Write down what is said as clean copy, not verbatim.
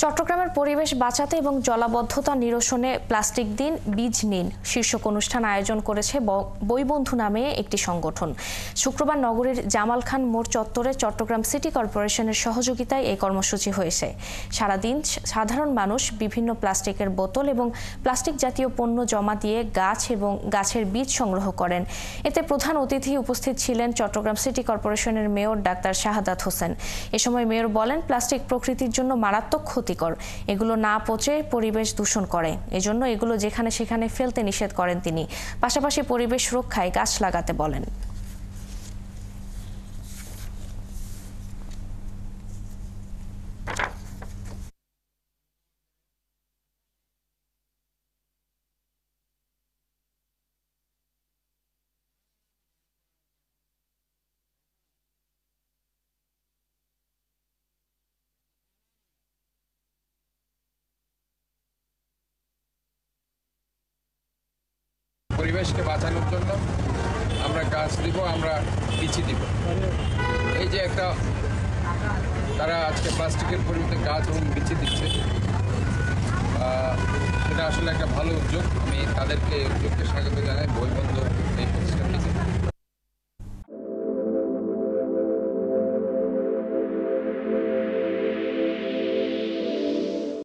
চট্টগ্রামের পরিবেশ বাঁচাতে এবং জলাবদ্ধতা নিরসনে প্লাস্টিক দিন বীজ নিন শীর্ষক অনুষ্ঠান আয়োজন করেছে বইবন্ধু নামে একটি সংগঠন। শুক্রবার নগরীর জামাল খান মোড় চত্বরে চট্টগ্রাম সিটি কর্পোরেশনের সহযোগিতায় এই কর্মসূচি হয়েছে। সারাদিন সাধারণ মানুষ বিভিন্ন প্লাস্টিকের বোতল এবং প্লাস্টিক জাতীয় পণ্য জমা দিয়ে গাছ এবং গাছের বীজ সংগ্রহ করেন। এতে প্রধান অতিথি উপস্থিত ছিলেন চট্টগ্রাম সিটি কর্পোরেশনের মেয়র ডাক্তার শাহাদাত হোসেন। এ সময় মেয়র বলেন, প্লাস্টিক প্রকৃতির জন্য মারাত্মক ক্ষতিকর, এগুলো না পচে পরিবেশ দূষণ করে, এজন্য এগুলো যেখানে সেখানে ফেলতে নিষেধ করেন তিনি। পাশাপাশি পরিবেশ রক্ষায় গাছ লাগাতে বলেন। পরিবেশকে বাঁচানোর জন্য আমরা গাছ দিব, আমরা বিচি দিব। এই যে একটা তারা আজকে প্লাস্টিকের পরিবর্তে গাছ এবং বিচি দিচ্ছে, এটা আসলে একটা ভালো উদ্যোগ। আমি তাদেরকে উদ্যোগকে স্বাগত জানাই। বইবন্ধু এই প্রতিষ্ঠানটিকে